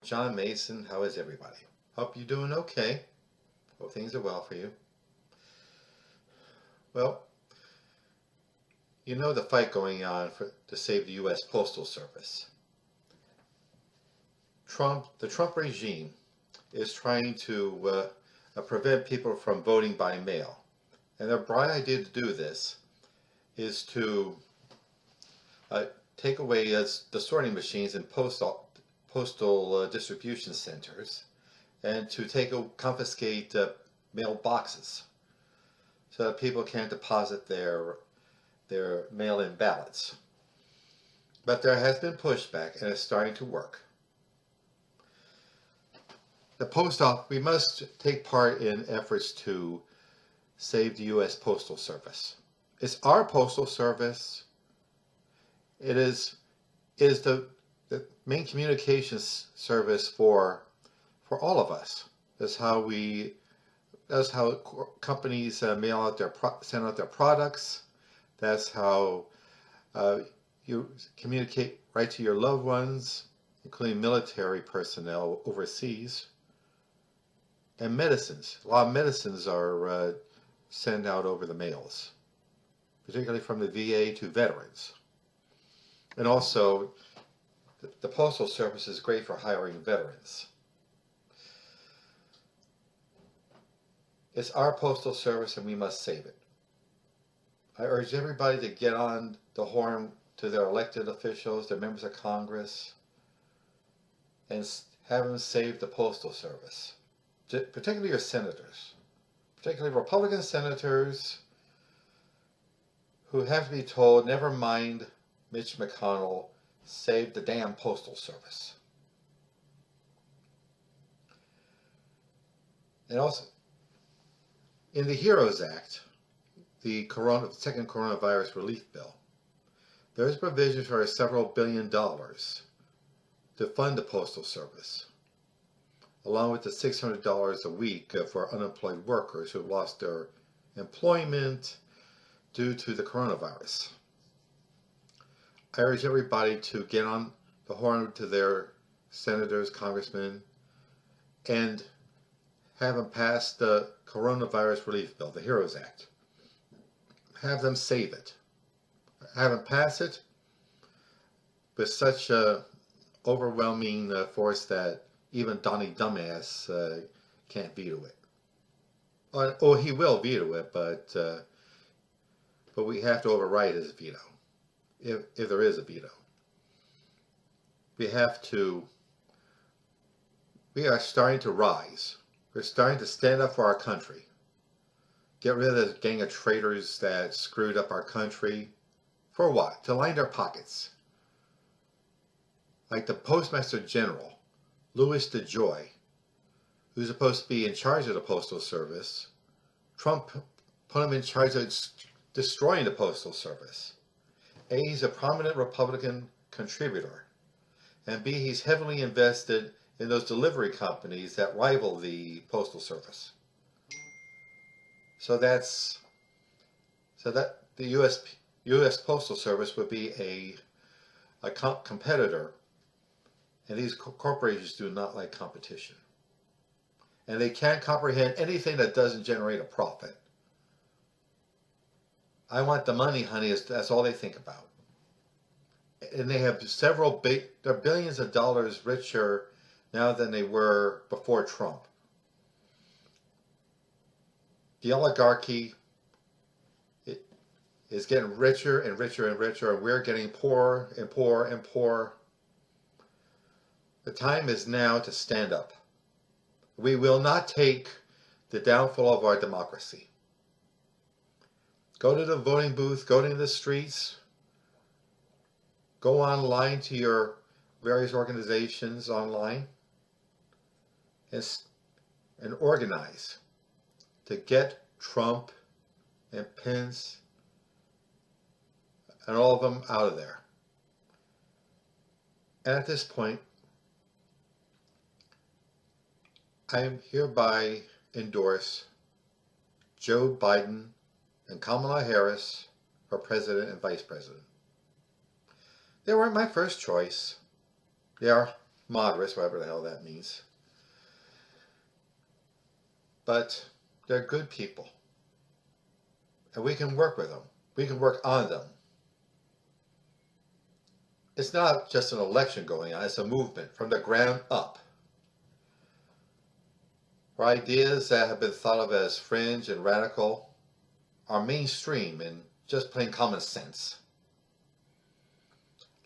John Mason. How is everybody? Hope you're doing okay. Hope things are well for you. Well, you know the fight going on to save the U.S. Postal Service. The Trump regime is trying to prevent people from voting by mail. And their bright idea to do this is to take away the sorting machines in postal distribution centers and to confiscate mail boxes so that people can't deposit their mail-in ballots. But there has been pushback and it's starting to work. The post office, we must take part in efforts to save the U.S. Postal Service. It's our postal service. It is the main communications service for all of us. That's how companies send out their products. That's how you communicate right to your loved ones, including military personnel overseas. And medicines. A lot of medicines are sent out over the mails, particularly from the VA to veterans. And also, the Postal Service is great for hiring veterans. It's our postal service and we must save it. I urge everybody to get on the horn to their elected officials, their members of Congress, and have them save the Postal Service. Particularly your senators, particularly Republican senators who have to be told, never mind Mitch McConnell, save the damn Postal Service. And also, in the HEROES Act, the second coronavirus relief bill, there is provision for several $1 billion to fund the Postal Service, along with the $600 a week for unemployed workers who lost their employment due to the coronavirus. I urge everybody to get on the horn to their senators, congressmen, and have them pass the coronavirus relief bill, the HEROES Act. Have them save it. Have them pass it with such overwhelming force that even Donnie Dumbass can't veto it. Or he will veto it, but we have to override his veto, if there is a veto. We are starting to rise. We're starting to stand up for our country. Get rid of the gang of traitors that screwed up our country. For what? To line their pockets. Like the Postmaster General, Louis DeJoy, who's supposed to be in charge of the Postal Service. Trump put him in charge of destroying the Postal Service. A, he's a prominent Republican contributor. And B, he's heavily invested in those delivery companies that rival the Postal Service. So that the U.S. Postal Service would be a competitor. And these corporations do not like competition. And they can't comprehend anything that doesn't generate a profit. I want the money, honey, that's all they think about. And they have they're billions of dollars richer now than they were before Trump. The oligarchy is getting richer and richer and richer, and we're getting poorer and poorer and poorer. The time is now to stand up. We will not take the downfall of our democracy. Go to the voting booth, go to the streets, go online to your various organizations online, and organize to get Trump and Pence and all of them out of there. And at this point, I hereby endorse Joe Biden and Kamala Harris for president and vice president. They weren't my first choice. They are moderates, whatever the hell that means. But they're good people. And we can work with them. We can work on them. It's not just an election going on, it's a movement from the ground up. Where ideas that have been thought of as fringe and radical are mainstream and just plain common sense.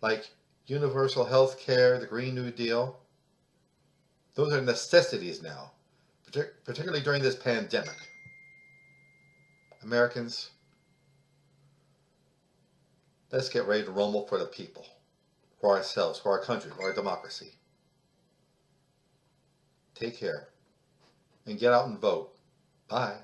Like universal health care, the Green New Deal. Those are necessities now, particularly during this pandemic. Americans, let's get ready to rumble for the people, for ourselves, for our country, for our democracy. Take care and get out and vote. Bye.